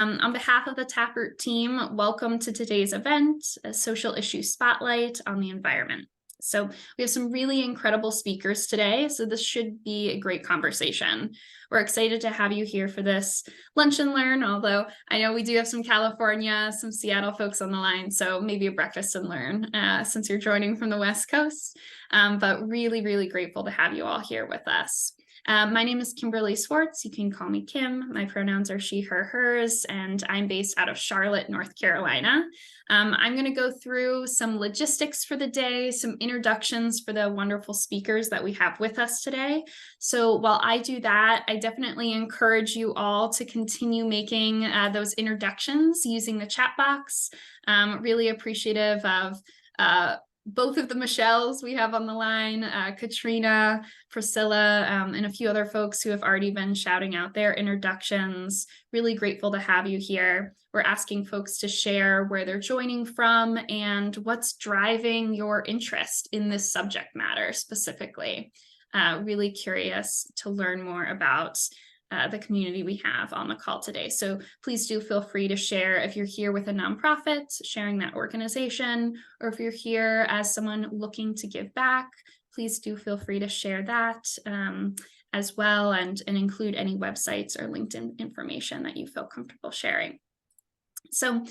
On behalf of the Taproot team, welcome to today's event, a social issue spotlight on the environment. So we have some really incredible speakers today, so this should be a great conversation. We're excited to have you here for this lunch and learn, although I know we do have some California, some Seattle folks on the line, so maybe a breakfast and learn since you're joining from the West Coast. But really, really grateful to have you all here with us. My name is Kimberly Swartz. You can call me Kim. My pronouns are she, her, hers, and I'm based out of Charlotte, North Carolina. I'm going to go through some logistics for the day, some introductions for the wonderful speakers that we have with us today. So while I do that, I definitely encourage you all to continue making those introductions using the chat box. Really appreciative of both of the Michelles we have on the line, Katrina, Priscilla, and a few other folks who have already been shouting out their introductions. Really grateful to have you here. We're asking folks to share where they're joining from and what's driving your interest in this subject matter specifically. Really curious to learn more about the community we have on the call today. So please do feel free to share if you're here with a nonprofit, sharing that organization, or if you're here as someone looking to give back, please do feel free to share that as well and include any websites or LinkedIn information that you feel comfortable sharing. So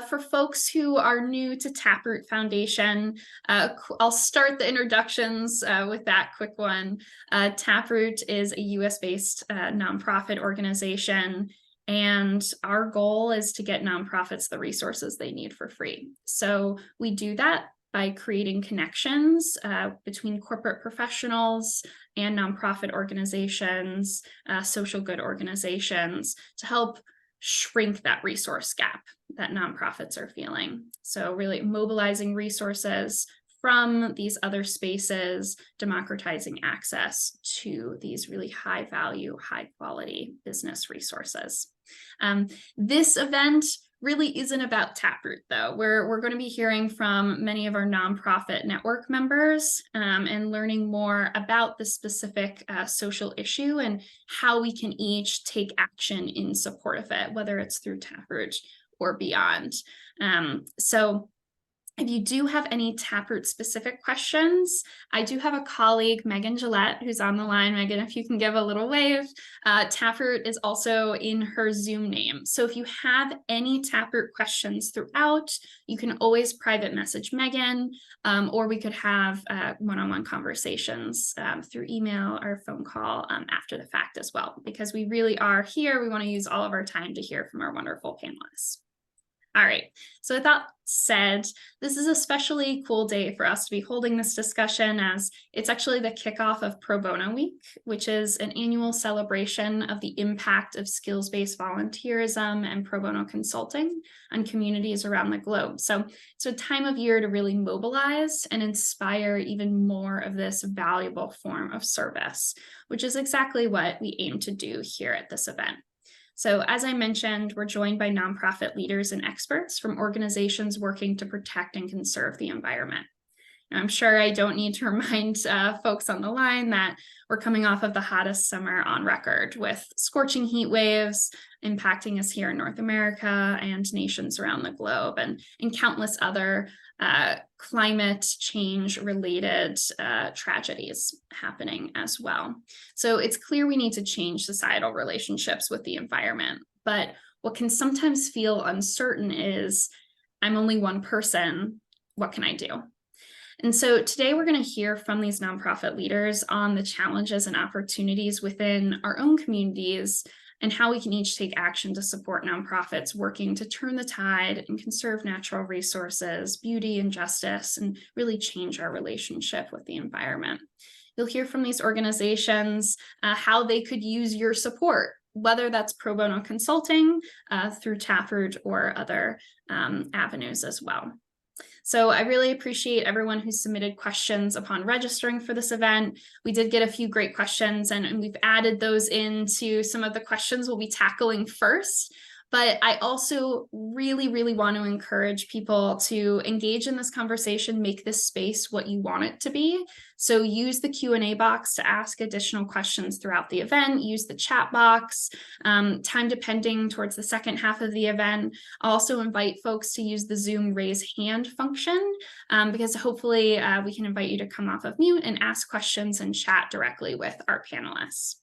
for folks who are new to Taproot Foundation, I'll start the introductions with that quick one. Taproot is a US-based nonprofit organization, and our goal is to get nonprofits the resources they need for free. So we do that by creating connections between corporate professionals and nonprofit organizations, social good organizations, to help shrink that resource gap that nonprofits are feeling. So really mobilizing resources from these other spaces, democratizing access to these really high value, high quality business resources. This event really isn't about Taproot, though. We're going to be hearing from many of our nonprofit network members and learning more about the specific social issue and how we can each take action in support of it, whether it's through Taproot or beyond. So if you do have any Taproot specific questions, I do have a colleague, Megan Gillette, who's on the line. Megan, if you can give a little wave. Taproot is also in her Zoom name. So if you have any Taproot questions throughout, you can always private message Megan, or we could have one-on-one conversations through email or phone call after the fact as well, because we really are here. We want to use all of our time to hear from our wonderful panelists. All right, so with that said, this is a especially cool day for us to be holding this discussion, as it's actually the kickoff of Pro Bono Week, which is an annual celebration of the impact of skills-based volunteerism and pro bono consulting on communities around the globe. So it's a time of year to really mobilize and inspire even more of this valuable form of service, which is exactly what we aim to do here at this event. So as I mentioned, we're joined by nonprofit leaders and experts from organizations working to protect and conserve the environment. Now, I'm sure I don't need to remind folks on the line that we're coming off of the hottest summer on record, with scorching heat waves impacting us here in North America and nations around the globe, and countless other climate change related tragedies happening as well. So it's clear we need to change societal relationships with the environment. But what can sometimes feel uncertain is, I'm only one person, what can I do? And so today we're going to hear from these nonprofit leaders on the challenges and opportunities within our own communities and how we can each take action to support nonprofits working to turn the tide and conserve natural resources, beauty, and justice, and really change our relationship with the environment. You'll hear from these organizations how they could use your support, whether that's pro bono consulting through Taproot or other avenues as well. So I really appreciate everyone who submitted questions upon registering for this event. We did get a few great questions, and we've added those into some of the questions we'll be tackling first. But I also really, really want to encourage people to engage in this conversation, make this space what you want it to be. So use the Q&A box to ask additional questions throughout the event, use the chat box, time depending towards the second half of the event. I'll also invite folks to use the Zoom raise hand function, because hopefully we can invite you to come off of mute and ask questions and chat directly with our panelists.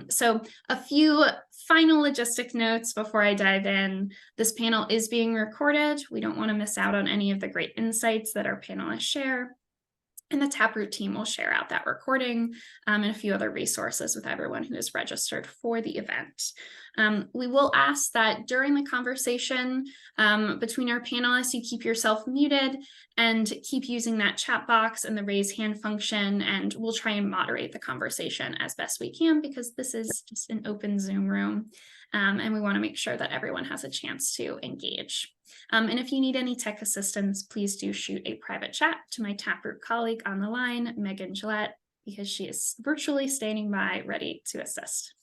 So a few final logistic notes before I dive in. This panel is being recorded. We don't want to miss out on any of the great insights that our panelists share. And the Taproot team will share out that recording and a few other resources with everyone who is registered for the event. We will ask that during the conversation between our panelists, you keep yourself muted and keep using that chat box and the raise hand function, and we'll try and moderate the conversation as best we can because this is just an open Zoom room. And we want to make sure that everyone has a chance to engage. And if you need any tech assistance, please do shoot a private chat to my Taproot colleague on the line, Megan Gillette, because she is virtually standing by ready to assist.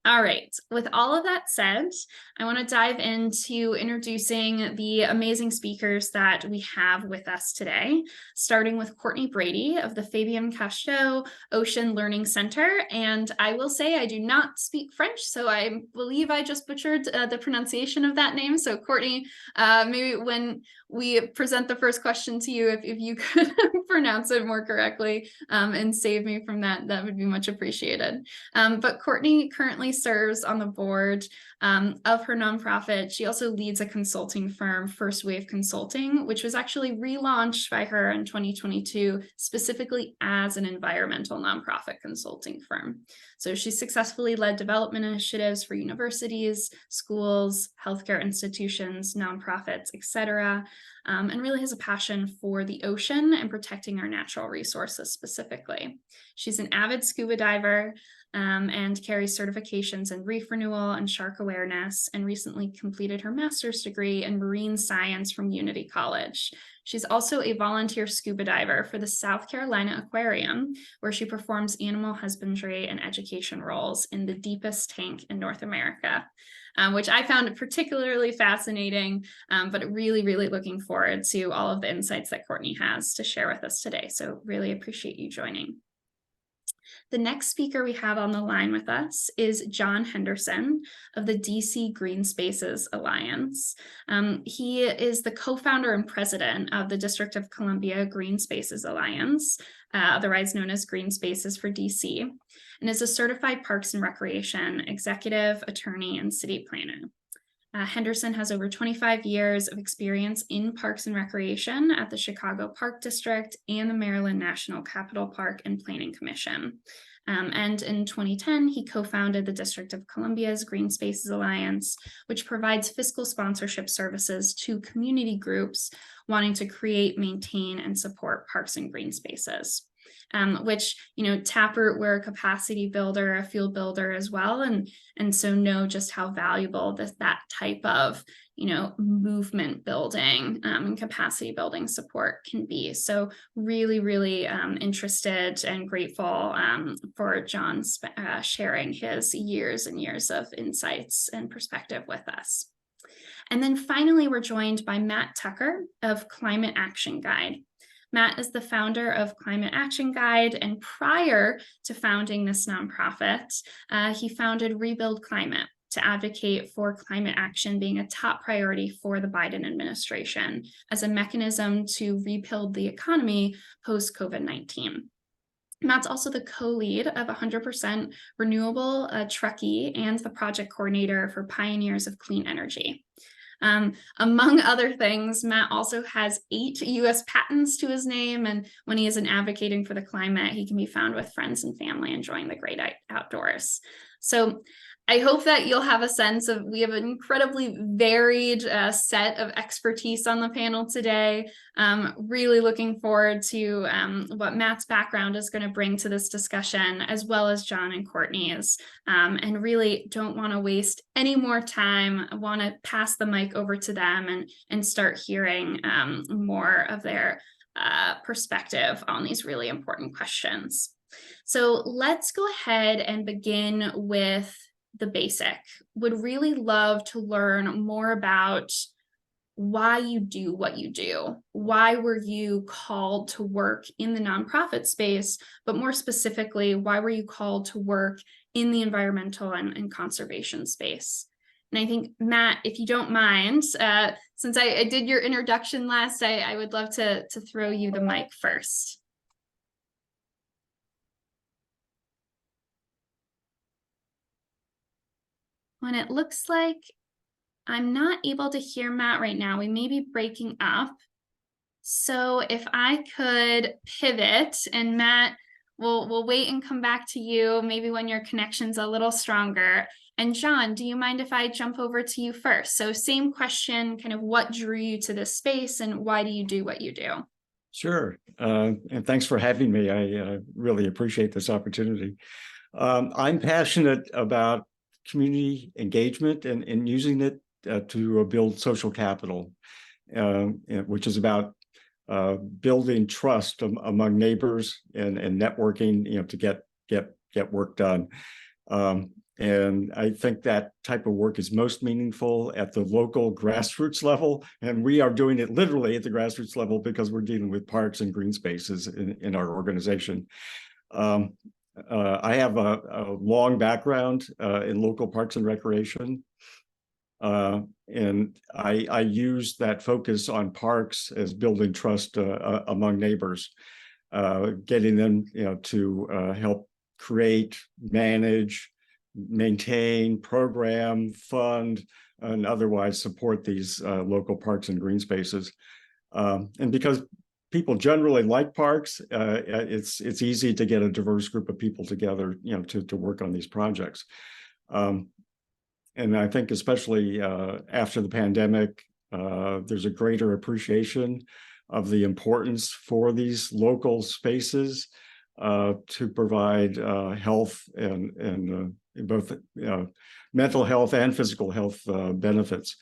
All right, with all of that said, I want to dive into introducing the amazing speakers that we have with us today, starting with Courtney Brady of the Fabien Cousteau Ocean Learning Center. And I will say I do not speak French, so I believe I just butchered the pronunciation of that name. So Courtney, maybe when we present the first question to you, if you could pronounce it more correctly and save me from that, that would be much appreciated. But Courtney currently serves on the board of her nonprofit. She also leads a consulting firm, First Wave Consulting, which was actually relaunched by her in 2022, specifically as an environmental nonprofit consulting firm. So she successfully led development initiatives for universities, schools, healthcare institutions, nonprofits, etc., and really has a passion for the ocean and protecting our natural resources specifically. She's an avid scuba diver, and carries certifications in reef renewal and shark awareness, and recently completed her master's degree in marine science from Unity College. She's also a volunteer scuba diver for the South Carolina Aquarium, where she performs animal husbandry and education roles in the deepest tank in North America, which I found particularly fascinating, but really, really looking forward to all of the insights that Courtney has to share with us today. So really appreciate you joining. The next speaker we have on the line with us is John Henderson of the DC Green Spaces Alliance. He is the co-founder and president of the District of Columbia Green Spaces Alliance, otherwise known as Green Spaces for DC, and is a certified Parks and Recreation executive, attorney, and city planner. Henderson has over 25 years of experience in Parks and Recreation at the Chicago Park District and the Maryland National Capital Park and Planning Commission. And in 2010, he co-founded the District of Columbia's Green Spaces Alliance, which provides fiscal sponsorship services to community groups wanting to create, maintain, and support parks and green spaces. Which, Taproot, we're a capacity builder, a field builder as well. And so know just how valuable that type of, movement building and capacity building support can be. So really, really interested and grateful for John sharing his years and years of insights and perspective with us. And then finally, we're joined by Matt Tucker of Climate Action Guide. Matt is the founder of Climate Action Guide, and prior to founding this nonprofit, he founded Rebuild Climate to advocate for climate action being a top priority for the Biden administration as a mechanism to rebuild the economy post-COVID-19. Matt's also the co-lead of 100% Renewable Truckee and the project coordinator for Pioneers of Clean Energy. Among other things, Matt also has 8 U.S. patents to his name, and when he isn't advocating for the climate, he can be found with friends and family enjoying the great outdoors. So I hope that you'll have a sense of, we have an incredibly varied set of expertise on the panel today. Really looking forward to what Matt's background is going to bring to this discussion, as well as John and Courtney's, and really don't want to waste any more time. I want to pass the mic over to them and start hearing more of their perspective on these really important questions. So let's go ahead and begin with the basic. Would really love to learn more about why you do what you do. Why were you called to work in the nonprofit space, but more specifically, why were you called to work in the environmental and conservation space? And I think, Matt, if you don't mind, since I did your introduction last, I would love to throw you the mic first. When it looks like I'm not able to hear Matt right now, we may be breaking up. So if I could pivot, and Matt, we'll wait and come back to you maybe when your connection's a little stronger. And John, do you mind if I jump over to you first? So same question, kind of what drew you to this space and why do you do what you do? Sure. And thanks for having me. I really appreciate this opportunity. I'm passionate about community engagement and using it to build social capital, which is about building trust among neighbors and networking, to get work done. And I think that type of work is most meaningful at the local grassroots level. And we are doing it literally at the grassroots level because we're dealing with parks and green spaces in our organization. I have a long background in local parks and recreation. And I use that focus on parks as building trust among neighbors, getting them to help create, manage, maintain, program, fund, and otherwise support these local parks and green spaces. And because people generally like parks, it's easy to get a diverse group of people together, to work on these projects. And I think especially after the pandemic, there's a greater appreciation of the importance for these local spaces to provide health and both mental health and physical health benefits.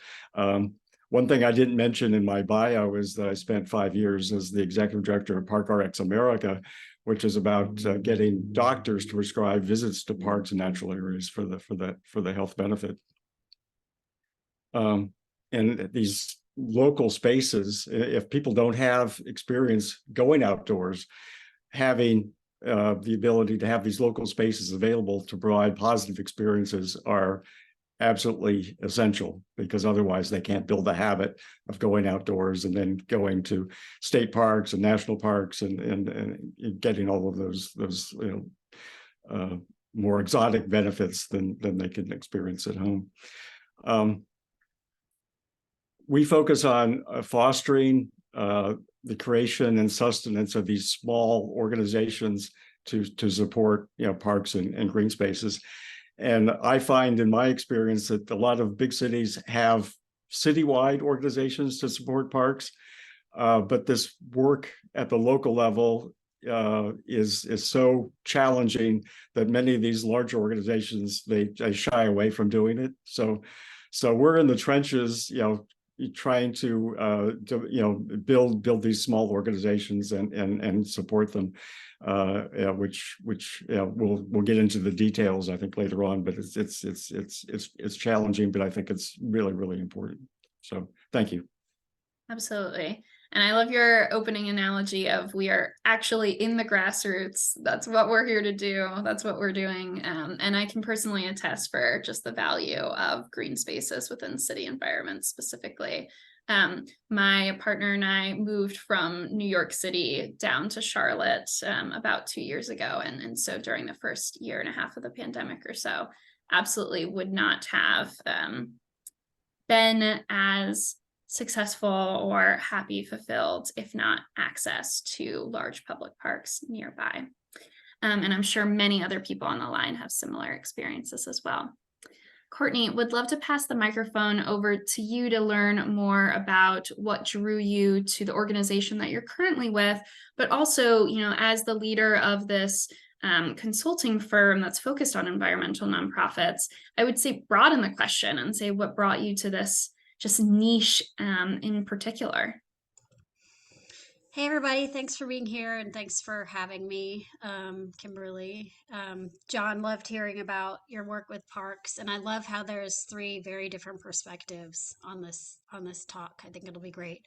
One thing I didn't mention in my bio is that I spent 5 years as the executive director of ParkRx America, which is about getting doctors to prescribe visits to parks and natural areas for the health benefit. And these local spaces, if people don't have experience going outdoors, having the ability to have these local spaces available to provide positive experiences are absolutely essential, because otherwise they can't build the habit of going outdoors and then going to state parks and national parks and getting all of those more exotic benefits than they can experience at home. We focus on fostering the creation and sustenance of these small organizations to support parks and green spaces. And I find in my experience that a lot of big cities have citywide organizations to support parks, but this work at the local level is so challenging that many of these larger organizations they shy away from doing it. So we're in the trenches, trying to build these small organizations and support them, which we'll get into the details I think later on, but it's challenging, but I think it's really, really important. So thank you. Absolutely. And I love your opening analogy of we are actually in the grassroots. That's what we're here to do. That's what we're doing. And I can personally attest for just the value of green spaces within city environments specifically. My partner and I moved from New York City down to Charlotte about 2 years ago. And so during the first year and a half of the pandemic or so, absolutely would not have been as successful or happy, fulfilled, if not access to large public parks nearby. And I'm sure many other people on the line have similar experiences as well. Courtney, would love to pass the microphone over to you to learn more about what drew you to the organization that you're currently with, but also, as the leader of this consulting firm that's focused on environmental nonprofits, I would say broaden the question and say what brought you to this just niche in particular. Hey everybody, thanks for being here and thanks for having me, Kimberly. John, loved hearing about your work with parks, and I love how there's three very different perspectives on this talk. I think it'll be great.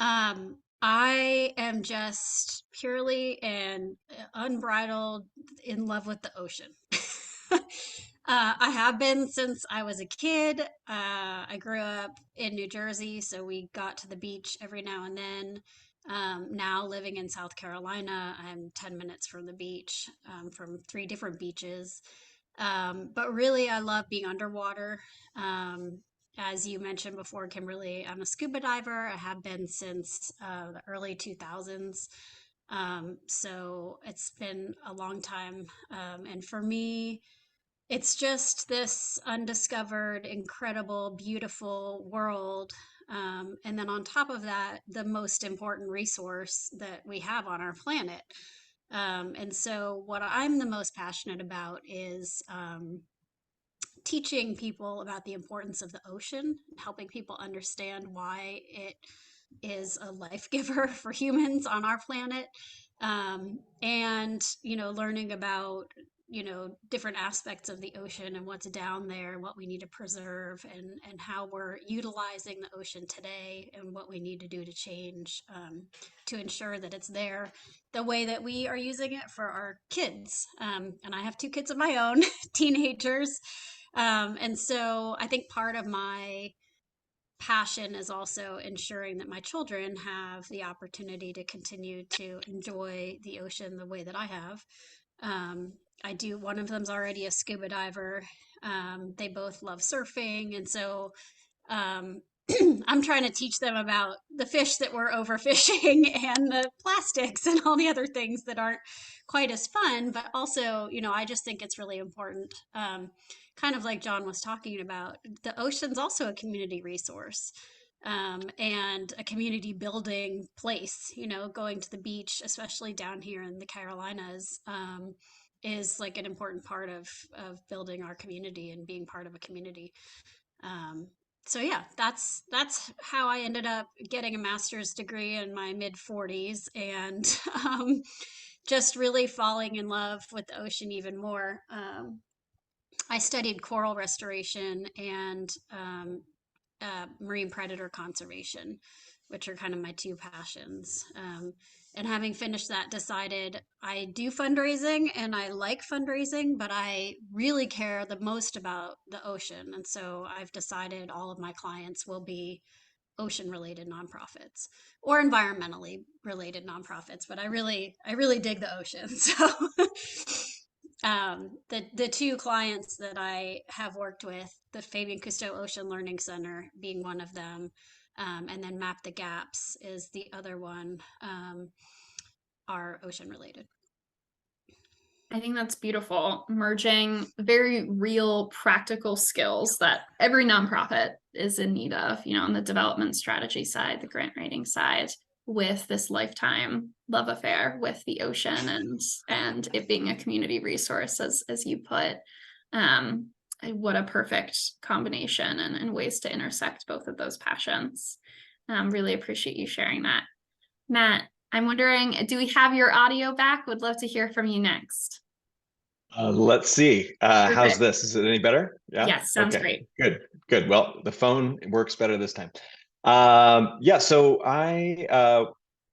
I am just purely and unbridled in love with the ocean. I have been since I was a kid. I grew up in New Jersey, so we got to the beach every now and then. Now living in South Carolina, I'm 10 minutes from the beach, from three different beaches. But really, I love being underwater. As you mentioned before, Kimberly, I'm a scuba diver. I have been since the early 2000s. So it's been a long time. And for me, it's just this undiscovered, incredible, beautiful world. And then on top of that, the most important resource that we have on our planet. And so, what I'm the most passionate about is teaching people about the importance of the ocean, helping people understand why it is a life giver for humans on our planet. And, learning about, different aspects of the ocean and what's down there, what we need to preserve, and how we're utilizing the ocean today and what we need to do to change to ensure that it's there the way that we are using it for our kids. And I have two kids of my own, teenagers. And so I think part of my passion is also ensuring that my children have the opportunity to continue to enjoy the ocean the way that I have. Um, I do, one of them's already a scuba diver. They both love surfing. And so um, I'm trying to teach them about the fish that we're overfishing and the plastics and all the other things that aren't quite as fun. But also, I just think it's really important. Kind of like John was talking about, the ocean's also a community resource. And a community building place, going to the beach, especially down here in the Carolinas, is like an important part of building our community and being part of a community. Um, so yeah, that's how I ended up getting a master's degree in my mid 40s, and just really falling in love with the ocean even more. I studied coral restoration and marine predator conservation, which are kind of my two passions. And having finished that, decided I do fundraising and I like fundraising, but I really care the most about the ocean. And so I've decided all of my clients will be ocean related nonprofits or environmentally related nonprofits, but I really dig the ocean. So the two clients that I have worked with, the Fabien Cousteau Ocean Learning Center being one of them, and then Map the Gaps is the other one, are ocean related. I think that's beautiful, merging very real practical skills that every nonprofit is in need of, on the development strategy side, the grant writing side, with this lifetime love affair with the ocean and it being a community resource, as you put. What a perfect combination and ways to intersect both of those passions. Really appreciate you sharing that. Matt, I'm wondering, do we have your audio back? Would love to hear from you next. Let's see. How's Perfect. this? Is it any better? Yeah. Yes, sounds Okay. great. Good. Good. Well, the phone works better this time. Yeah. So I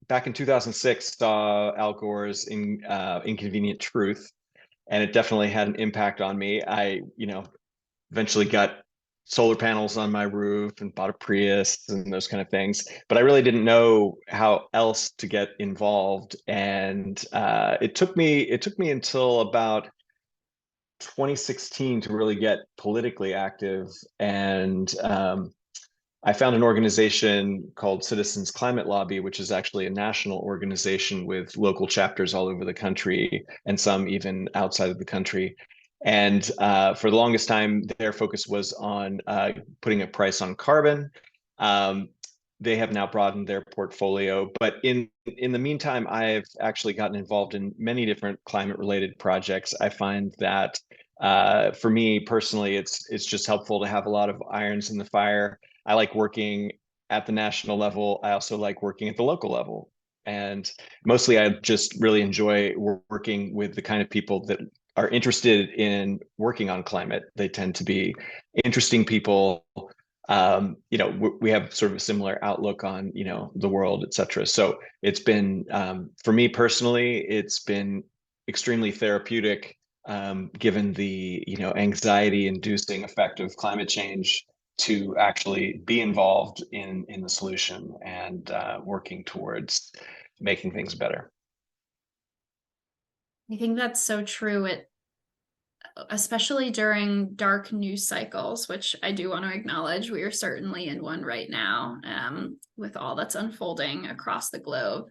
back in 2006 saw Al Gore's Inconvenient Truth, and it definitely had an impact on me. I, eventually got solar panels on my roof and bought a Prius and those kind of things, but I really didn't know how else to get involved. And it took me until about 2016 to really get politically active. And I found an organization called Citizens Climate Lobby, which is actually a national organization with local chapters all over the country and some even outside of the country. And for the longest time, their focus was on putting a price on carbon. They have now broadened their portfolio, but in the meantime, I've actually gotten involved in many different climate related projects. I find that for me personally, it's just helpful to have a lot of irons in the fire. I like working at the national level. I also like working at the local level. And mostly I just really enjoy working with the kind of people that are interested in working on climate. They tend to be interesting people. We have sort of a similar outlook on, the world, et cetera. So it's been, for me personally, it's been extremely therapeutic, given the, anxiety inducing effect of climate change, to actually be involved in the solution and working towards making things better. I think that's so true. Especially during dark news cycles, which I do want to acknowledge, we are certainly in one right now, with all that's unfolding across the globe.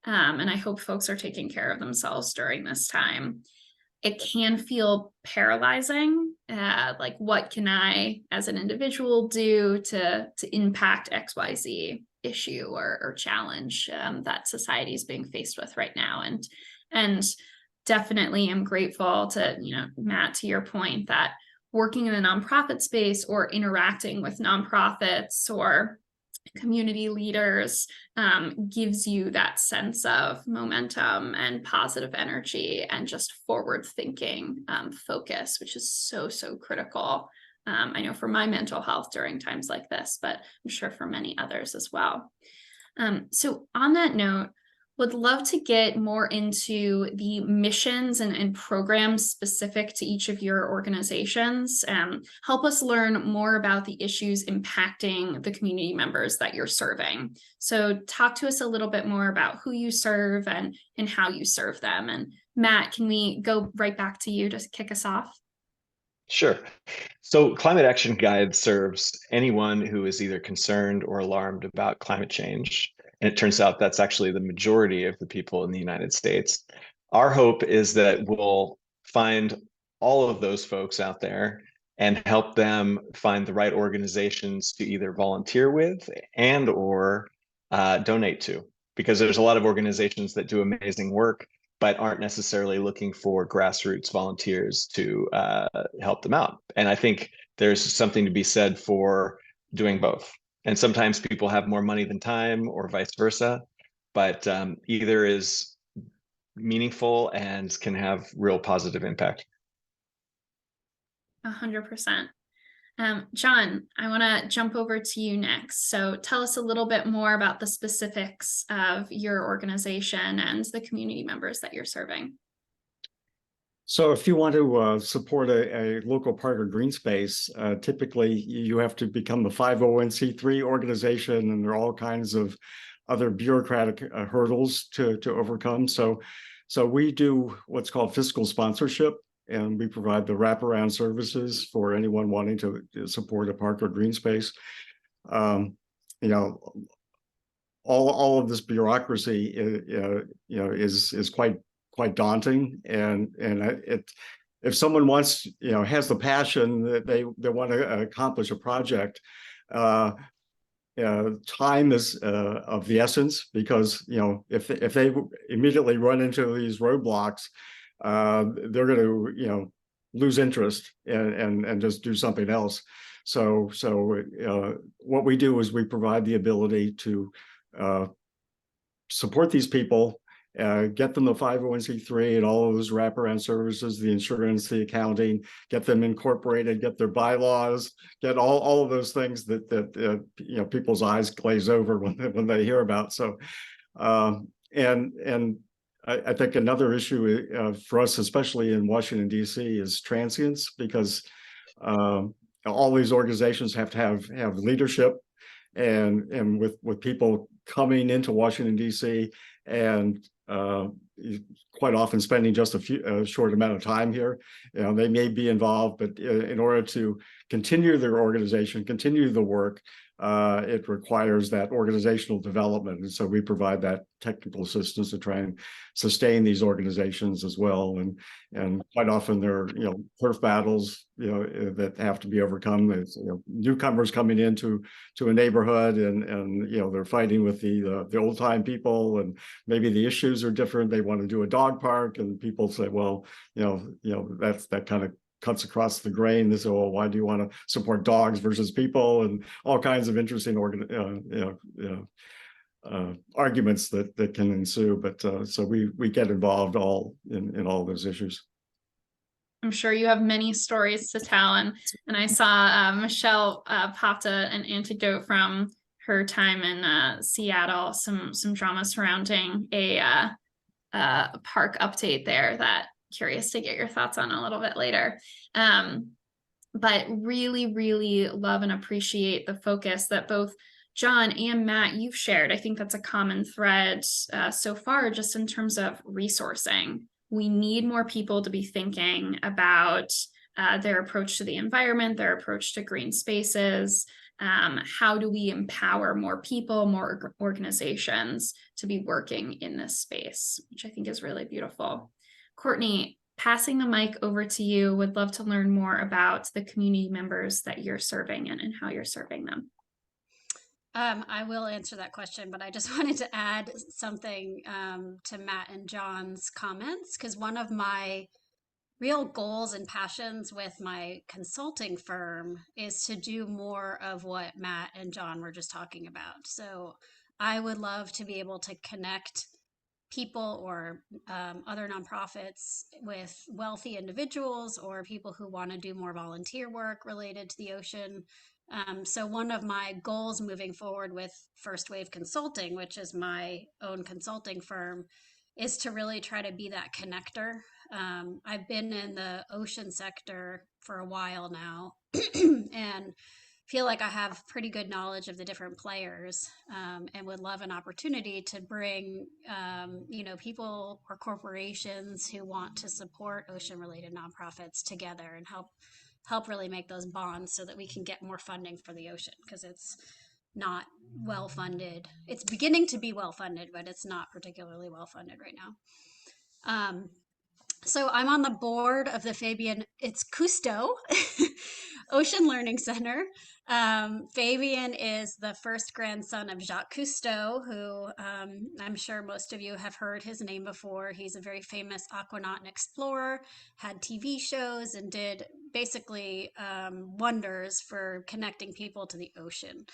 And I hope folks are taking care of themselves during this time. It can feel paralyzing. Like, what can I as an individual do to impact XYZ issue or challenge that society is being faced with right now? And definitely am grateful to, Matt, to your point, that working in the nonprofit space or interacting with nonprofits or community leaders gives you that sense of momentum and positive energy and just forward thinking focus, which is so, so critical. I know for my mental health during times like this, but I'm sure for many others as well. So on that note, would love to get more into the missions and programs specific to each of your organizations. Help us learn more about the issues impacting the community members that you're serving. So talk to us a little bit more about who you serve and how you serve them. And Matt, can we go right back to you to kick us off? Sure. So Climate Action Guide serves anyone who is either concerned or alarmed about climate change. And it turns out that's actually the majority of the people in the United States. Our hope is that we'll find all of those folks out there and help them find the right organizations to either volunteer with and or donate to. Because there's a lot of organizations that do amazing work, but aren't necessarily looking for grassroots volunteers to help them out. And I think there's something to be said for doing both. And sometimes people have more money than time, or vice versa, but either is meaningful and can have real positive impact. 100%. John, I want to jump over to you next. So tell us a little bit more about the specifics of your organization and the community members that you're serving. So if you want to support a local park or green space, typically you have to become a 501c3 organization, and there are all kinds of other bureaucratic hurdles to overcome. So we do what's called fiscal sponsorship, and we provide the wraparound services for anyone wanting to support a park or green space. All of this bureaucracy, is quite daunting, and if someone wants, has the passion that they want to accomplish a project, time is of the essence, because if they immediately run into these roadblocks, they're going to lose interest and just do something else. So what we do is we provide the ability to support these people, get them the 501c3 and all of those wraparound services, the insurance, the accounting, get them incorporated, get their bylaws, get all of those things that people's eyes glaze over when they hear about. So and I think another issue for us, especially in Washington, D.C., is transience, because all these organizations have to have leadership, and with people coming into Washington, D.C., and quite often spending just a short amount of time here. They may be involved, but in order to continue their organization, continue the work, it requires that organizational development. And so we provide that technical assistance to try and sustain these organizations as well. And quite often there are, turf battles, that have to be overcome. There's, newcomers coming into a neighborhood, and they're fighting with the old time people, and maybe the issues are different. They want to do a dog park, and people say, well, that kind of cuts across the grain. They say, well, why do you want to support dogs versus people, and all kinds of interesting arguments that can ensue. But so we get involved all in all those issues. I'm sure you have many stories to tell, and I saw Michelle popped an anecdote from her time in Seattle, some drama surrounding a park update there that curious to get your thoughts on a little bit later. But really, really love and appreciate the focus that both John and Matt, you've shared. I think that's a common thread so far, just in terms of resourcing. We need more people to be thinking about their approach to the environment, their approach to green spaces. How do we empower more people, more organizations to be working in this space, which I think is really beautiful. Courtney, passing the mic over to you, would love to learn more about the community members that you're serving and how you're serving them. I will answer that question, but I just wanted to add something to Matt and John's comments, because one of my real goals and passions with my consulting firm is to do more of what Matt and John were just talking about. So I would love to be able to connect people or other nonprofits with wealthy individuals or people who want to do more volunteer work related to the ocean. So one of my goals moving forward with First Wave Consulting, which is my own consulting firm, is to really try to be that connector. I've been in the ocean sector for a while now and feel like I have pretty good knowledge of the different players, and would love an opportunity to bring, people or corporations who want to support ocean related nonprofits together and help really make those bonds so that we can get more funding for the ocean, because it's not well funded. It's beginning to be well funded, but it's not particularly well funded right now. So I'm on the board of the Fabien, it's Cousteau Ocean Learning Center. Fabien is the first grandson of Jacques Cousteau, who I'm sure most of you have heard his name before. He's a very famous aquanaut and explorer, had TV shows, and did basically wonders for connecting people to the ocean.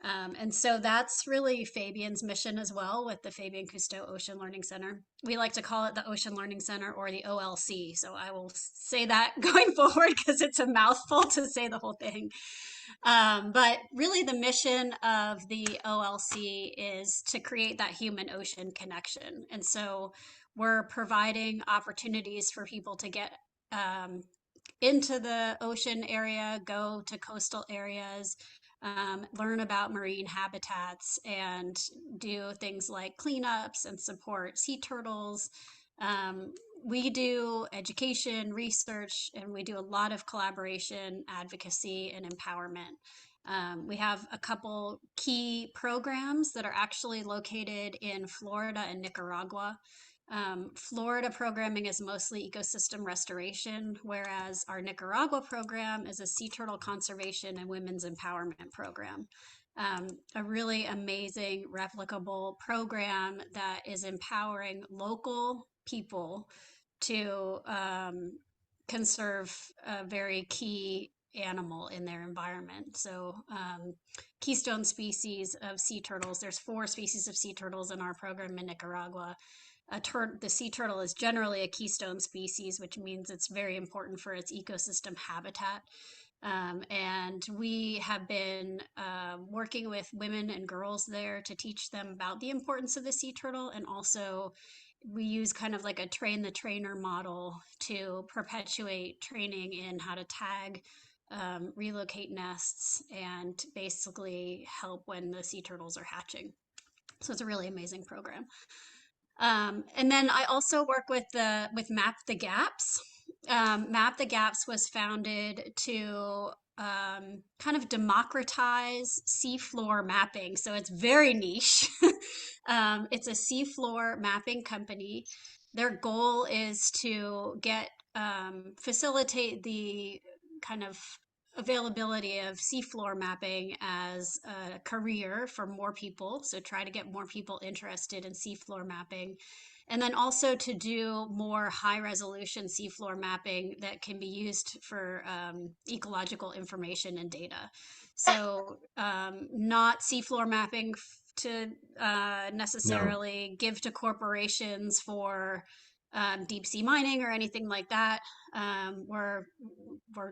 And so that's really Fabien's mission as well with the Fabien Cousteau Ocean Learning Center. We like to call it the Ocean Learning Center, or the OLC. So I will say that going forward because it's a mouthful to say the whole thing. But really the mission of the OLC is to create that human ocean connection. And so we're providing opportunities for people to get into the ocean area, go to coastal areas, learn about marine habitats, and do things like cleanups and support sea turtles. We do education, research, and we do a lot of collaboration, advocacy, and empowerment. We have a couple key programs that are actually located in Florida and Nicaragua. Florida programming is mostly ecosystem restoration, whereas our Nicaragua program is a sea turtle conservation and women's empowerment program. A really amazing, replicable program that is empowering local people to conserve a very key animal in their environment. So keystone species of sea turtles, there's 4 species of sea turtles in our program in Nicaragua. The sea turtle is generally a keystone species, which means it's very important for its ecosystem habitat. And we have been working with women and girls there to teach them about the importance of the sea turtle. And also we use kind of like a train the trainer model to perpetuate training in how to tag, relocate nests, and basically help when the sea turtles are hatching. So it's a really amazing program. And then I also work with Map the Gaps. Map the Gaps was founded to kind of democratize seafloor mapping. So it's very niche. It's a seafloor mapping company. Their goal is to facilitate the kind of availability of seafloor mapping as a career for more people. So try to get more people interested in seafloor mapping. And then also to do more high resolution seafloor mapping that can be used for ecological information and data. So not seafloor mapping to necessarily give to corporations for deep sea mining or anything like that. We're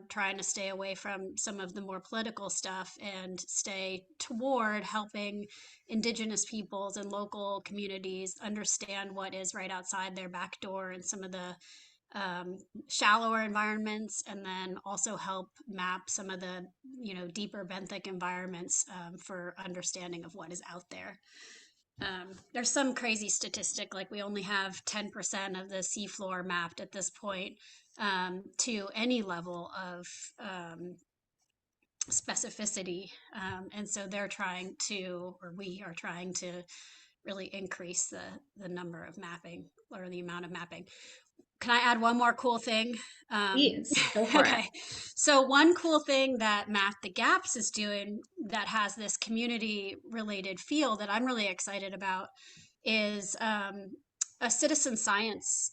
trying to stay away from some of the more political stuff and stay toward helping Indigenous peoples and local communities understand what is right outside their back door and some of the shallower environments, and then also help map some of the deeper benthic environments for understanding of what is out there. There's some crazy statistic like we only have 10% of the seafloor mapped at this point to any level of specificity, and so they're trying to, or we are trying to really increase the number of mapping, or the amount of mapping. Can I add one more cool thing? Please, go for it. Okay. So one cool thing that Map the Gaps is doing that has this community related feel that I'm really excited about is a citizen science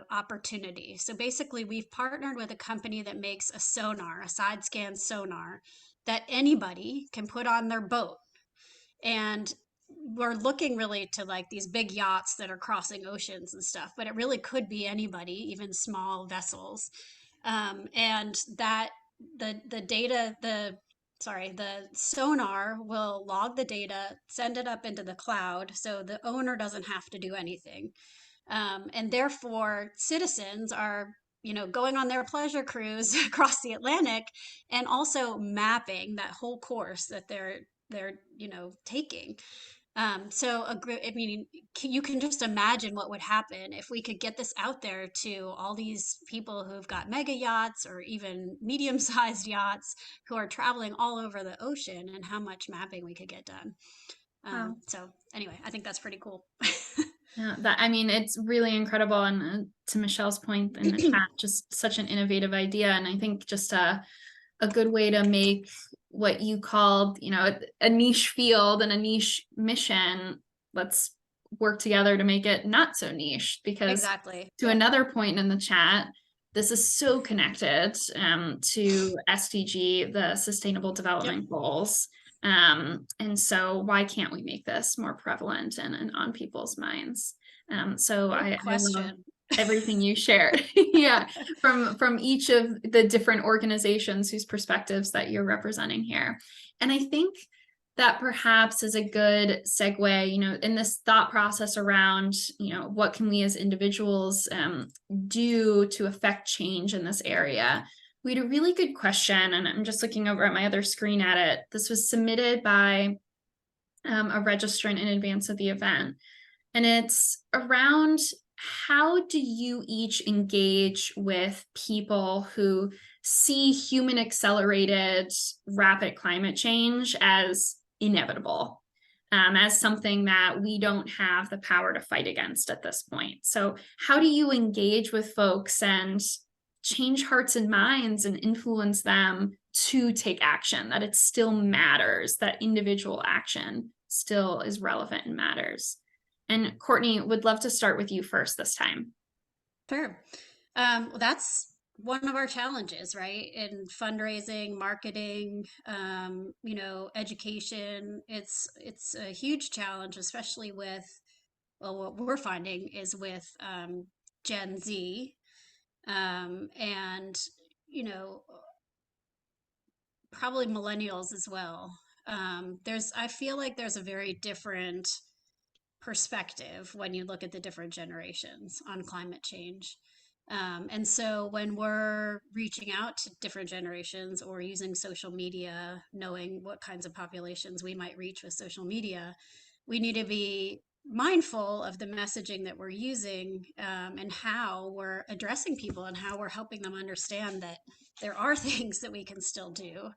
opportunity. So basically we've partnered with a company that makes a sonar, a side scan sonar that anybody can put on their boat. And we're looking really to like these big yachts that are crossing oceans and stuff, but it really could be anybody, even small vessels. And that the data, the sonar will log the data, send it up into the cloud, so the owner doesn't have to do anything. And therefore, citizens are going on their pleasure cruise across the Atlantic and also mapping that whole course that they're taking. I mean, you can just imagine what would happen if we could get this out there to all these people who've got mega yachts or even medium-sized yachts who are traveling all over the ocean, and how much mapping we could get done. Wow. So anyway, I think that's pretty cool. Yeah, I mean, it's really incredible. And to Michelle's point in the chat, just such an innovative idea. And I think just a good way to make what you called, a niche field and a niche mission. Let's work together to make it not so niche, because Exactly. to another point in the chat, this is so connected to SDG, the Sustainable Development Goals. And so why can't we make this more prevalent and on people's minds? So I love everything you shared. Yeah, from each of the different organizations whose perspectives that you're representing here. And I think that perhaps is a good segue, in this thought process around, what can we as individuals do to affect change in this area? We had a really good question, and I'm just looking over at my other screen at it. This was submitted by a registrant in advance of the event. And it's around, how do you each engage with people who see human accelerated rapid climate change as inevitable, as something that we don't have the power to fight against at this point? So how do you engage with folks and change hearts and minds and influence them to take action, that it still matters, that individual action still is relevant and matters? And Courtney, would love to start with you first this time. Sure. Well, that's one of our challenges, right? In fundraising, marketing, education. It's a huge challenge, especially with, well, what we're finding is with Gen Z, and probably millennials as well. I feel like there's a very different perspective when you look at the different generations on climate change. And so when we're reaching out to different generations or using social media, knowing what kinds of populations we might reach with social media, we need to be mindful of the messaging that we're using, and how we're addressing people and how we're helping them understand that there are things that we can still do,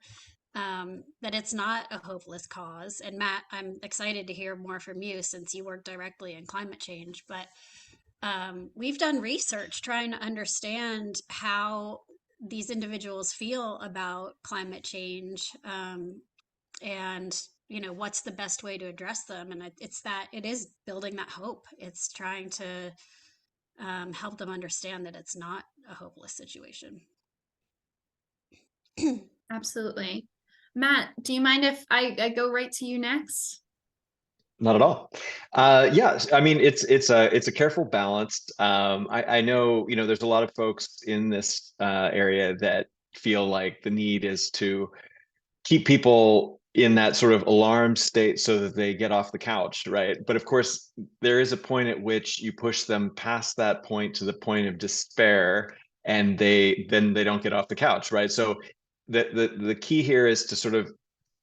that it's not a hopeless cause. And Matt, I'm excited to hear more from you since you work directly in climate change, but we've done research trying to understand how these individuals feel about climate change, and what's the best way to address them. And it is building that hope. It's trying to help them understand that it's not a hopeless situation. Absolutely. Matt, do you mind if I go right to you next? Not at all. Yeah, I mean, it's a careful balance. I know, there's a lot of folks in this area that feel like the need is to keep people in that sort of alarm state so that they get off the couch, right? But of course, there is a point at which you push them past that point to the point of despair, and then they don't get off the couch, right? So the key here is to sort of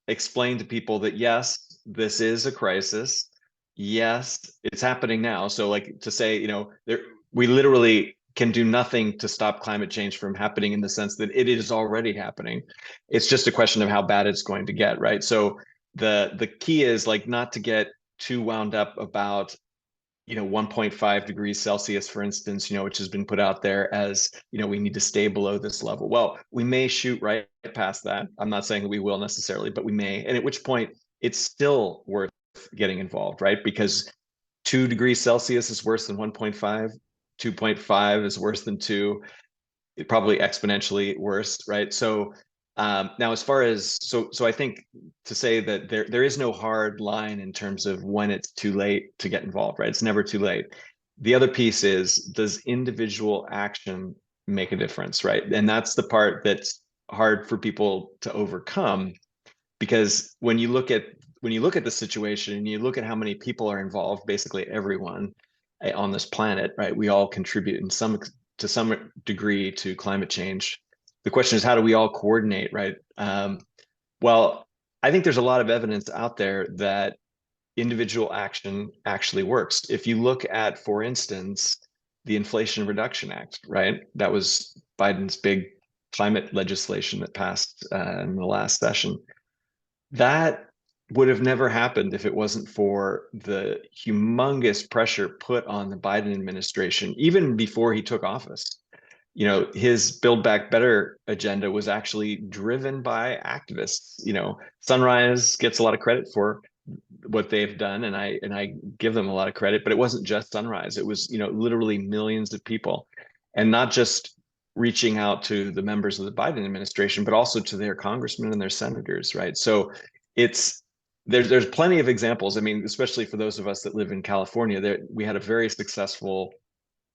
explain to people that yes, this is a crisis. Yes, it's happening now. So like to say, we literally can do nothing to stop climate change from happening in the sense that it is already happening. It's just a question of how bad it's going to get, right? So the key is like not to get too wound up about 1.5 degrees Celsius, for instance, which has been put out there as, we need to stay below this level. Well, we may shoot right past that. I'm not saying that we will necessarily, but we may. And at which point it's still worth getting involved, right? Because 2 degrees Celsius is worse than 1.5, 2.5 is worse than 2, probably exponentially worse, right? So now, as far as so I think to say that there is no hard line in terms of when it's too late to get involved, right? It's never too late. The other piece is, does individual action make a difference, right? And that's the part that's hard for people to overcome, because when you look at the situation and you look at how many people are involved, basically everyone on this planet, right? We all contribute to some degree to climate change. The question is, how do we all coordinate, right? Well, I think there's a lot of evidence out there that individual action actually works. If you look at, for instance, the Inflation Reduction Act, right? That was Biden's big climate legislation that passed in the last session. That would have never happened if it wasn't for the humongous pressure put on the Biden administration, even before he took office. His Build Back Better agenda was actually driven by activists. Sunrise gets a lot of credit for what they've done, and I give them a lot of credit, but it wasn't just Sunrise. It was, literally millions of people, and not just reaching out to the members of the Biden administration, but also to their congressmen and their senators, right? So there's plenty of examples. I mean, especially for those of us that live in California, we had a very successful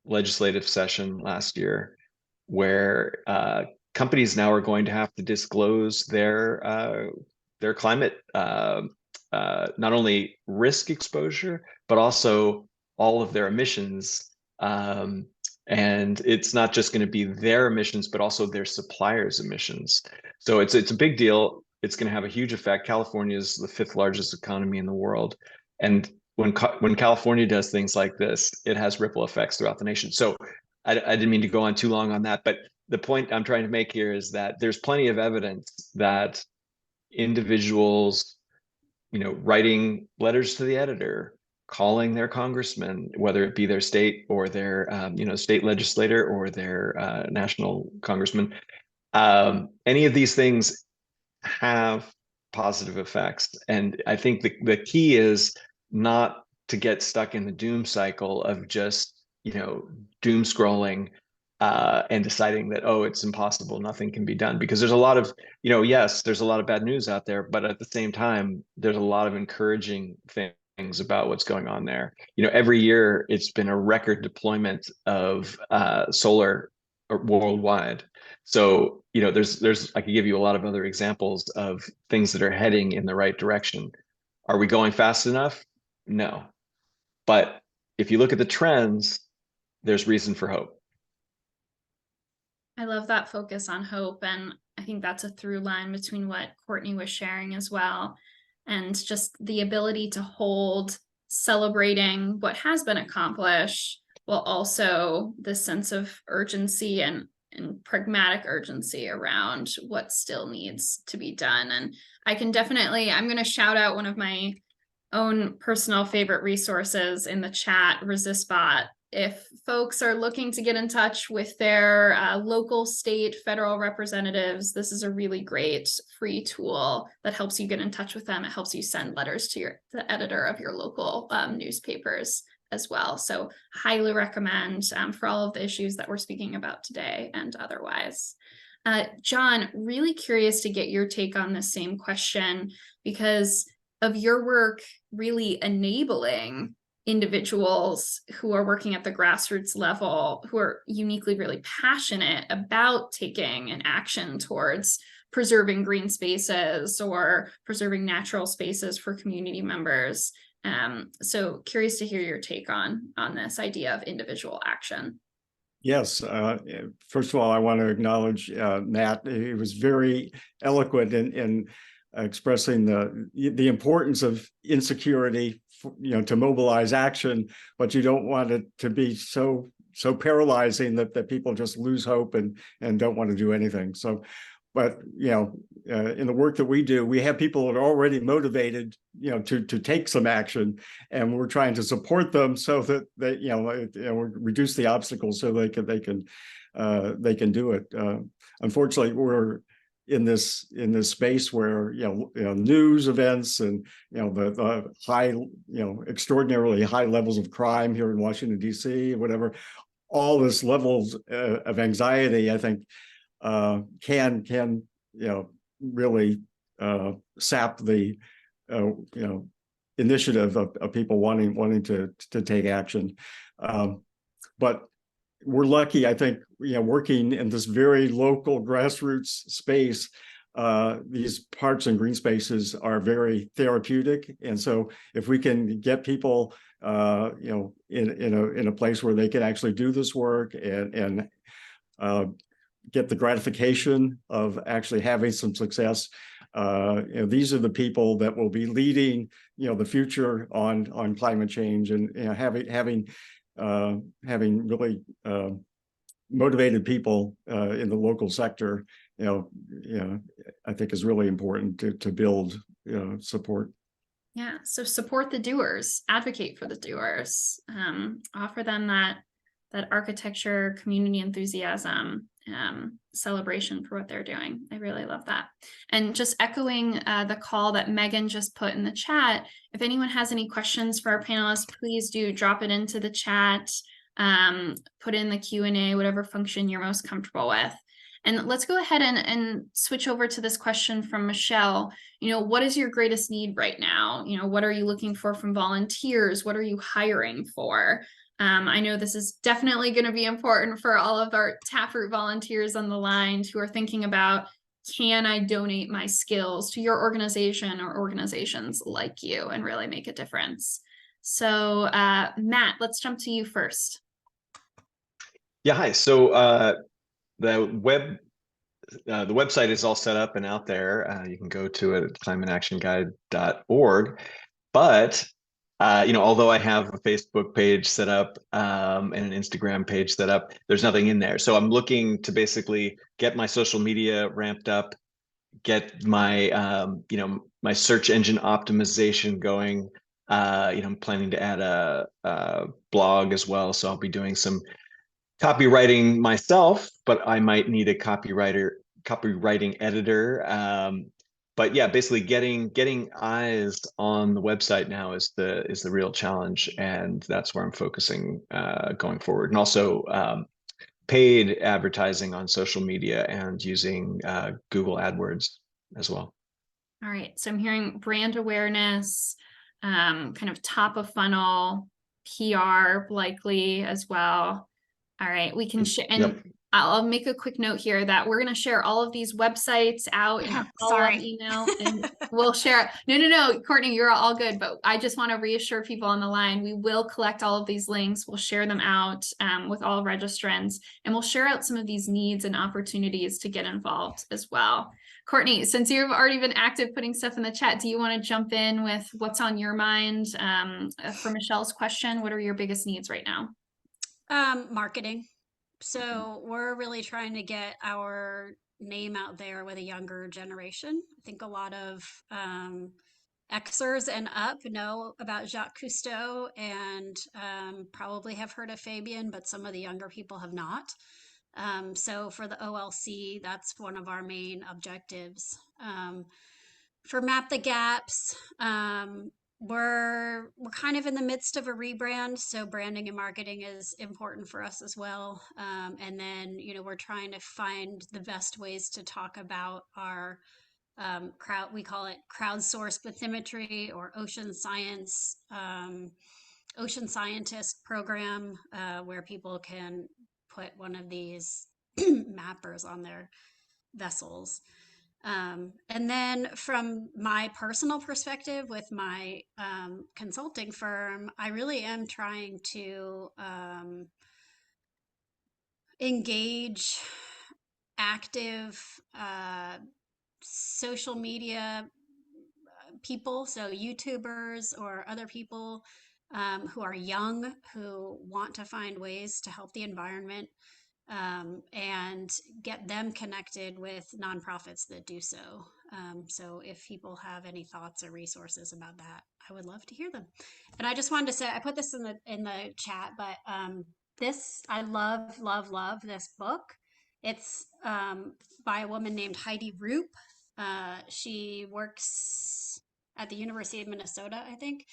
legislative session last year where companies now are going to have to disclose their climate, not only risk exposure, but also all of their emissions. And it's not just going to be their emissions, but also their suppliers' emissions. So it's a big deal. It's going to have a huge effect. California is the 5th largest economy in the world, and when California does things like this, it has ripple effects throughout the nation. So I didn't mean to go on too long on that, but the point I'm trying to make here is that there's plenty of evidence that individuals, writing letters to the editor, calling their congressman, whether it be their state or their, state legislator or their national congressman, any of these things have positive effects. And I think the key is not to get stuck in the doom cycle of just, doom scrolling and deciding that, oh, it's impossible, nothing can be done. Because there's a lot of, yes, there's a lot of bad news out there, but at the same time, there's a lot of encouraging things about what's going on there. Every year it's been a record deployment of solar worldwide. So, there's I could give you a lot of other examples of things that are heading in the right direction. Are we going fast enough? No. But if you look at the trends, there's reason for hope. I love that focus on hope. And I think that's a through line between what Courtney was sharing as well. And just the ability to hold celebrating what has been accomplished, while also the sense of urgency and pragmatic urgency around what still needs to be done. And I'm going to shout out one of my own personal favorite resources in the chat, ResistBot. If folks are looking to get in touch with their local, state, federal representatives, this is a really great free tool that helps you get in touch with them. It helps you send letters to the editor of your local newspapers as well. So highly recommend for all of the issues that we're speaking about today and otherwise. John, really curious to get your take on the same question, because of your work really enabling individuals who are working at the grassroots level, who are uniquely really passionate about taking an action towards preserving green spaces or preserving natural spaces for community members. So curious to hear your take on this idea of individual action. Yes. First of all, I want to acknowledge Matt. He was very eloquent in expressing the importance of insecurity, to mobilize action, but you don't want it to be so paralyzing that people just lose hope and don't want to do anything. So, but in the work that we do, we have people that are already motivated, to take some action, and we're trying to support them so that they, reduce the obstacles so they can do it. Unfortunately, we're in this space where news events and the high, extraordinarily high levels of crime here in Washington D.C. whatever, all this levels of anxiety, I think, can really sap the initiative of people wanting to take action. But we're lucky, I think, working in this very local grassroots space. These parks and green spaces are very therapeutic, and so if we can get people in a place where they can actually do this work and get the gratification of actually having some success, these are the people that will be leading the future on climate change, and having really motivated people in the local sector, I think is really important to build support. Yeah, so support the doers, advocate for the doers, offer them that architecture, community enthusiasm, celebration for what they're doing. I really love that. And just echoing the call that Megan just put in the chat, if anyone has any questions for our panelists, please do drop it into the chat, put in the Q&A, whatever function you're most comfortable with. And let's go ahead and switch over to this question from Michelle. What is your greatest need right now? What are you looking for from volunteers? What are you hiring for? I know this is definitely going to be important for all of our Taproot volunteers on the line who are thinking about, can I donate my skills to your organization or organizations like you and really make a difference? So Matt, let's jump to you first. Yeah, hi. So the website is all set up and out there. You can go to it at climateactionguide.org. But although I have a Facebook page set up and an Instagram page set up, there's nothing in there. So I'm looking to basically get my social media ramped up, get my my search engine optimization going. I'm planning to add a blog as well, so I'll be doing some copywriting myself, but I might need a copywriting editor. But yeah, basically getting eyes on the website now is the real challenge, and that's where I'm focusing going forward. And also paid advertising on social media and using Google AdWords as well. All right, so I'm hearing brand awareness, kind of top of funnel, PR likely as well. All right, we can share, and Yep. I'll make a quick note here that we're going to share all of these websites out in a follow-up email, and we'll share. No, Courtney, you're all good, but I just want to reassure people on the line, we will collect all of these links. We'll share them out with all registrants, and we'll share out some of these needs and opportunities to get involved as well. Courtney, since you've already been active putting stuff in the chat, do you want to jump in with what's on your mind for Michelle's question? What are your biggest needs right now? Marketing. So we're really trying to get our name out there with a younger generation. I think a lot of Xers and up know about Jacques Cousteau and probably have heard of Fabien, but some of the younger people have not. So for the OLC, that's one of our main objectives. For Map the Gaps, we're kind of in the midst of a rebrand, so branding and marketing is important for us as well. And then we're trying to find the best ways to talk about our we call it crowdsourced bathymetry or ocean scientist program, where people can put one of these mappers on their vessels. And then from my personal perspective with my consulting firm, I really am trying to engage active social media people, so YouTubers or other people who are young, who want to find ways to help the environment, and get them connected with nonprofits that do so. So if people have any thoughts or resources about that, I would love to hear them. And I just wanted to say, I put this in the chat, but this, I love this book. It's by a woman named Heidi Roop. She works at the University of Minnesota, I think.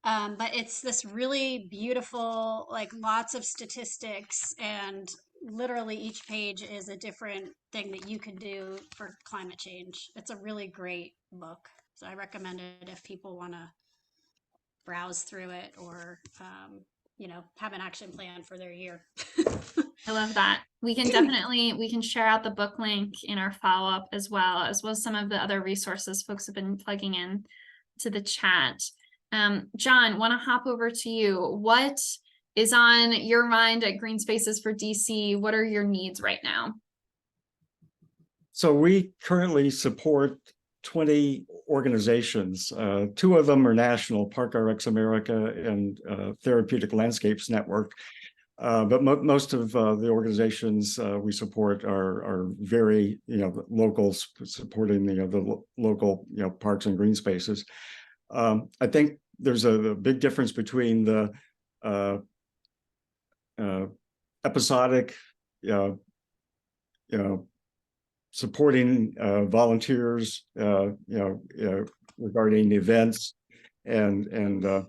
But it's this really beautiful, like lots of statistics, and literally each page is a different thing that you can do for climate change. It's a really great book. So I recommend it if people want to browse through it or, have an action plan for their year. I love that. We can share out the book link in our follow-up as well as some of the other resources folks have been plugging in to the chat. John, want to hop over to you. What is on your mind at Green Spaces for DC? What are your needs right now? So we currently support 20 organizations. 2 of them are national, Park RX America and Therapeutic Landscapes Network. But most of the organizations we support are very, local, supporting the local, parks and green spaces. I think there's a big difference between the episodic, supporting volunteers, regarding events and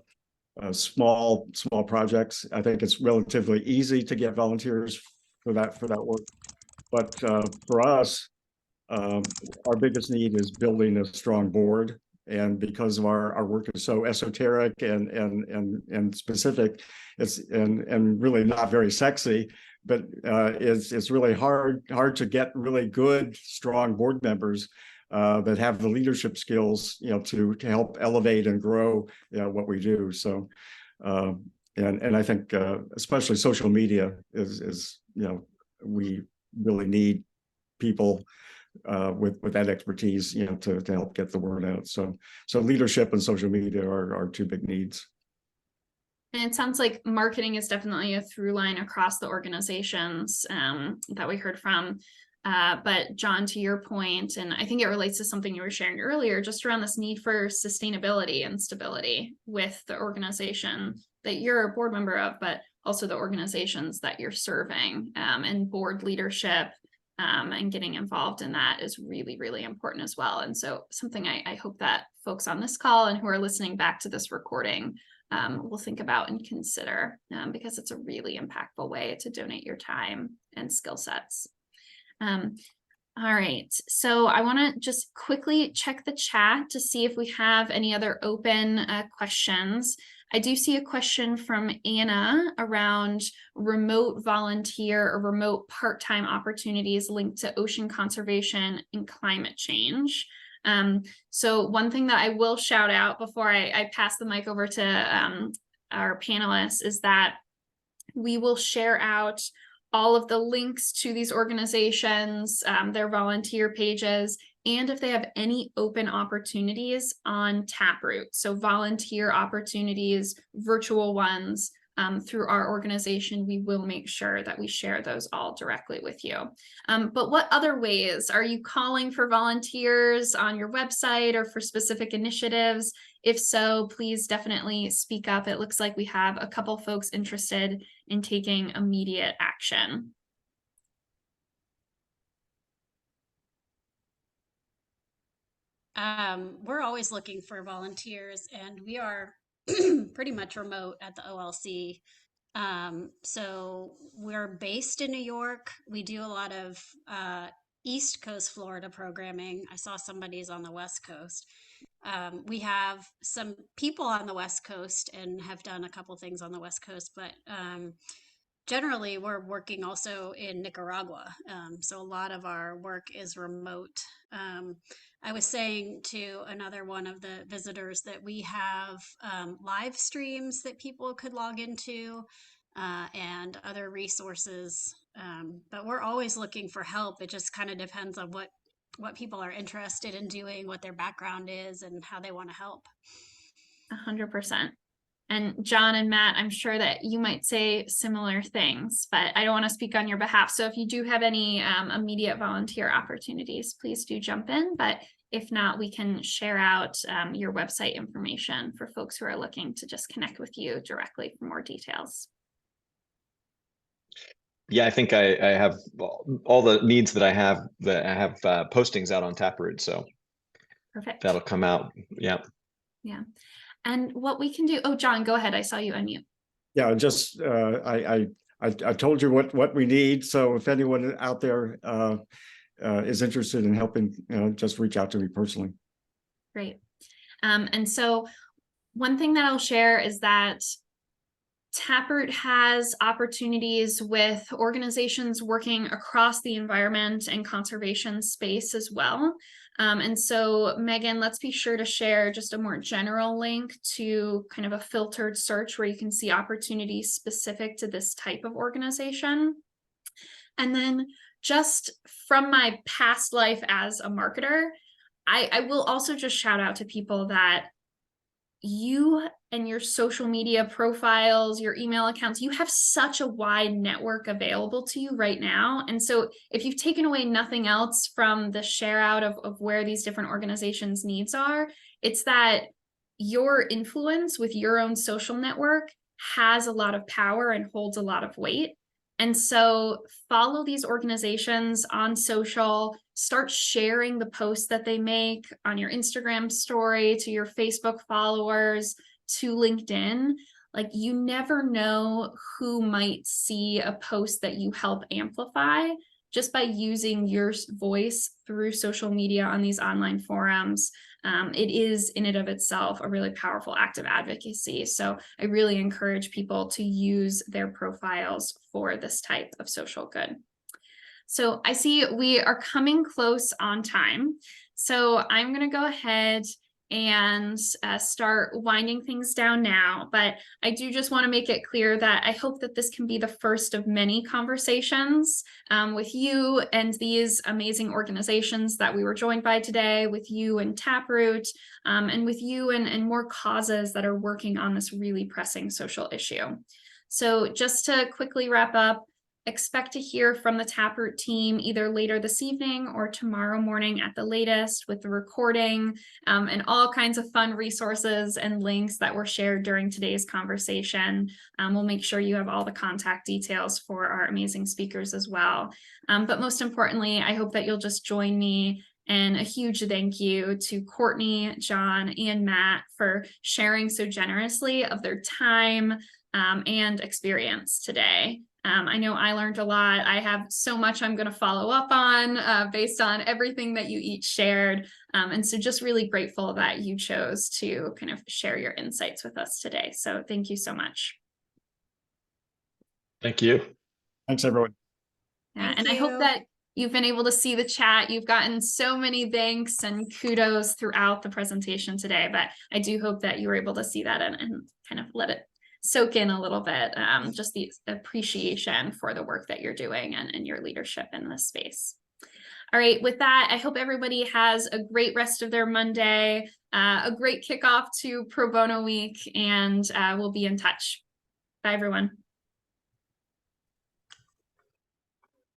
small projects. I think it's relatively easy to get volunteers for that work. But for us, our biggest need is building a strong board. And because of our work is so esoteric and specific, it's and really not very sexy, but it's really hard to get really good, strong board members that have the leadership skills, to help elevate and grow, what we do. So, and I think especially social media is we really need people with that expertise, to help get the word out. So leadership and social media are 2 big needs. And it sounds like marketing is definitely a through line across the organizations that we heard from. But John, to your point, and I think it relates to something you were sharing earlier, just around this need for sustainability and stability with the organization that you're a board member of, but also the organizations that you're serving, and board leadership and getting involved in that is really, really important as well. And so something I hope that folks on this call and who are listening back to this recording will think about and consider, because it's a really impactful way to donate your time and skill sets. All right, so I want to just quickly check the chat to see if we have any other open questions. I do see a question from Anna around remote volunteer or remote part-time opportunities linked to ocean conservation and climate change. So one thing that I will shout out before I pass the mic over to our panelists is that we will share out all of the links to these organizations, their volunteer pages, and if they have any open opportunities on Taproot. So volunteer opportunities, virtual ones, through our organization, we will make sure that we share those all directly with you. But what other ways are you calling for volunteers on your website or for specific initiatives? If so, please definitely speak up. It looks like we have a couple folks interested in taking immediate action. We're always looking for volunteers, and we are pretty much remote at the OLC. So we're based in New York. We do a lot of East Coast Florida programming. I saw somebody's on the West Coast. We have some people on the West Coast and have done a couple things on the West Coast, but generally we're working also in Nicaragua. So a lot of our work is remote. I was saying to another one of the visitors that we have live streams that people could log into and other resources. But we're always looking for help. It just kind of depends on what people are interested in doing, what their background is, and how they want to help. 100%. And John and Matt, I'm sure that you might say similar things, but I don't want to speak on your behalf. So if you do have any immediate volunteer opportunities, please do jump in. But if not, we can share out your website information for folks who are looking to just connect with you directly for more details. Yeah, I think I have all the needs that I have postings out on Taproot. So perfect. That'll come out. Yeah. Yeah. And what we can do, oh, John, go ahead. I saw you unmute. Yeah, just I told you what we need. So if anyone out there is interested in helping, just reach out to me personally. Great. And so one thing that I'll share is that Taproot has opportunities with organizations working across the environment and conservation space as well. And so, Megan, let's be sure to share just a more general link to kind of a filtered search where you can see opportunities specific to this type of organization. And then just from my past life as a marketer, I will also just shout out to people that you and your social media profiles, your email accounts, you have such a wide network available to you right now. And so if you've taken away nothing else from the share out of where these different organizations' needs are, it's that your influence with your own social network has a lot of power and holds a lot of weight. And so follow these organizations on social, start sharing the posts that they make on your Instagram story, to your Facebook followers, to LinkedIn. Like, you never know who might see a post that you help amplify just by using your voice through social media on these online forums. It is in and of itself a really powerful act of advocacy. So I really encourage people to use their profiles for this type of social good. So I see we are coming close on time. So I'm going to go ahead and start winding things down now. But I do just want to make it clear that I hope that this can be the first of many conversations with you and these amazing organizations that we were joined by today, with you and Taproot, and with you and more causes that are working on this really pressing social issue. So just to quickly wrap up, expect to hear from the Taproot team either later this evening or tomorrow morning at the latest, with the recording and all kinds of fun resources and links that were shared during today's conversation. We'll make sure you have all the contact details for our amazing speakers as well. But most importantly, I hope that you'll just join me and a huge thank you to Courtney, John, and Matt for sharing so generously of their time and experience today. I know I learned a lot. I have so much I'm going to follow up on based on everything that you each shared. And so just really grateful that you chose to kind of share your insights with us today. So thank you so much. Thank you. Thanks, everyone. Yeah, and I hope that you've been able to see the chat. You've gotten so many thanks and kudos throughout the presentation today, but I do hope that you were able to see that and kind of let it soak in a little bit, just the appreciation for the work that you're doing and your leadership in this space. All right, with that, I hope everybody has a great rest of their Monday, a great kickoff to Pro Bono Week, and we'll be in touch. Bye, everyone.